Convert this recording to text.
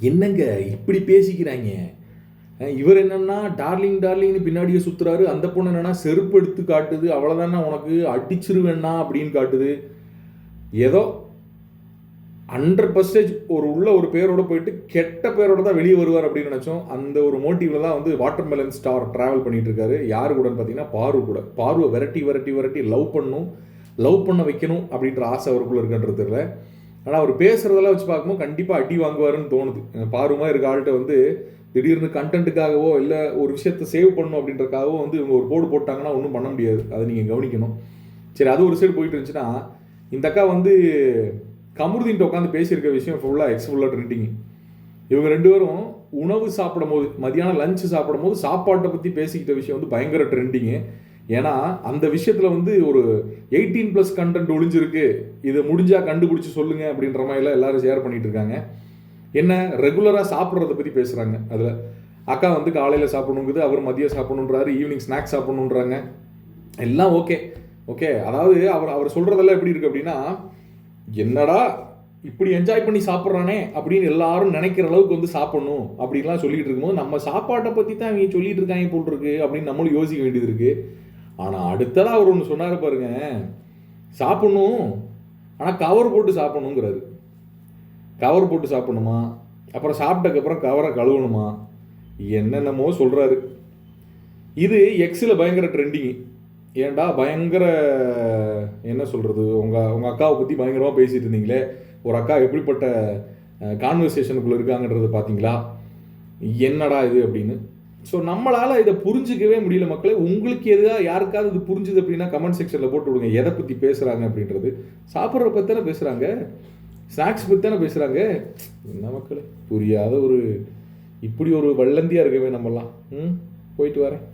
என்னங்க இப்படி பேசிக்கிறாங்க? இவர் என்னன்னா டார்லிங் டார்லிங்னு பின்னாடியே சுற்றுறாரு, அந்த பொண்ணு என்னன்னா செருப்பு எடுத்து காட்டுது, அவ்வளோதானே உனக்கு அடிச்சிருவேண்ணா அப்படின்னு காட்டுது. ஏதோ 100% ஒரு பேரோட போயிட்டு கெட்ட பேரோட தான் வெளியே வருவார் அப்படின்னு நினச்சோம். அந்த ஒரு மோட்டிவ்ல தான் வந்து வாட்டர்மெலன் ஸ்டார் ட்ராவல் பண்ணிட்டு இருக்காரு. யாரு கூடன்னு பார்த்தீங்கன்னா பாரு கூட. பாருவை விரட்டி விரட்டி விரட்டி லவ் பண்ண வைக்கணும் அப்படின்ற ஆசை அவருக்குள்ள இருக்குன்றது தெரியல. ஆனால் அவர் பேசுகிறதெல்லாம் வச்சு பார்க்கும்போது கண்டிப்பாக அடி வாங்குவாருன்னு தோணுது. பாருமா இருக்க ஆள்கிட்ட வந்து திடீர்னு கண்டென்ட்டுக்காகவோ இல்லை ஒரு விஷயத்தை சேவ் பண்ணணும் அப்படின்றக்காகவோ வந்து இவங்க ஒரு போர்டு போட்டாங்கன்னா ஒன்றும் பண்ண முடியாது. அதை நீங்கள் கவனிக்கணும். சரி, அது ஒரு சைடு போயிட்டு இருந்துச்சுன்னா, இந்த அக்கா வந்து கமருதீன்ட்ட உட்காந்து பேசியிருக்க விஷயம் ஃபுல்லாக ட்ரெண்டிங். இவங்க ரெண்டு பேரும் உணவு சாப்பிடும் போது, மதியானம் லஞ்சு சாப்பிடும் போது சாப்பாட்டை பற்றி பேசிக்கிட்ட விஷயம் வந்து பயங்கர ட்ரெண்டிங்கு. ஏன்னா அந்த விஷயத்தில் வந்து ஒரு 18+ கண்டென்ட் ஒளிஞ்சிருக்கு, இதை முடிஞ்சால் கண்டுபிடிச்சி சொல்லுங்க அப்படின்ற மாதிரிலாம் எல்லாரும் ஷேர் பண்ணிட்டு இருக்காங்க. என்ன ரெகுலராக சாப்பிட்றத பற்றி பேசுகிறாங்க. அதில் அக்கா வந்து காலையில் சாப்பிடணுங்குது, அவர் மதியம் சாப்பிடணுன்றாரு, ஈவினிங் ஸ்நாக்ஸ் சாப்பிடணுன்றாங்க. எல்லாம் ஓகே ஓகே. அதாவது அவர் சொல்கிறதெல்லாம் எப்படி இருக்குது அப்படின்னா, என்னடா இப்படி என்ஜாய் பண்ணி சாப்பிட்றானே அப்படின்னு எல்லாரும் நினைக்கிற அளவுக்கு வந்து சாப்பிடணும் அப்படின்லாம் சொல்லிட்டு இருக்கும்போது, நம்ம சாப்பாட்டை பற்றி தான் அவங்க சொல்லிட்டு இருக்காங்க போல் இருக்கு அப்படின்னு நம்மளும் யோசிக்க வேண்டியது இருக்கு. ஆனால் அடுத்ததாக அவர் ஒன்று சொன்னார் பாருங்க, சாப்பிடணும் ஆனால் கவர் போட்டு சாப்பிடணுங்கிறாரு. கவர் போட்டு சாப்பிடணுமா, அப்புறம் சாப்பிட்டதுக்கப்புறம் கவரை கழுவணுமா, என்னென்னமோ சொல்கிறாரு. இது எக்ஸில் பயங்கர ட்ரெண்டிங்கு. ஏன்டா பயங்கர என்ன சொல்கிறது, உங்கள் அக்காவை பற்றி பயங்கரமாக பேசிகிட்டு இருந்தீங்களே, ஒரு அக்கா எப்படிப்பட்ட கான்வர்சேஷனுக்குள்ளே இருக்காங்கன்றதை பார்த்தீங்களா, என்னடா இது அப்படின்னு. ஸோ நம்மளால் இதை புரிஞ்சிக்கவே முடியல மக்களே. உங்களுக்கு எதாவது யாருக்காவது இது புரிஞ்சுது அப்படின்னா கமெண்ட் செக்ஷனில் போட்டு விடுங்க, எதை பற்றி பேசுகிறாங்க அப்படின்றது. சாப்பிட்ற பற்றி தானே பேசுகிறாங்க, ஸ்நாக்ஸ் பற்றி தானே பேசுகிறாங்க. என்ன மக்களே புரியாத இப்படி ஒரு வள்ளந்தியாக இருக்கவே நம்மலாம். போயிட்டு வரேன்.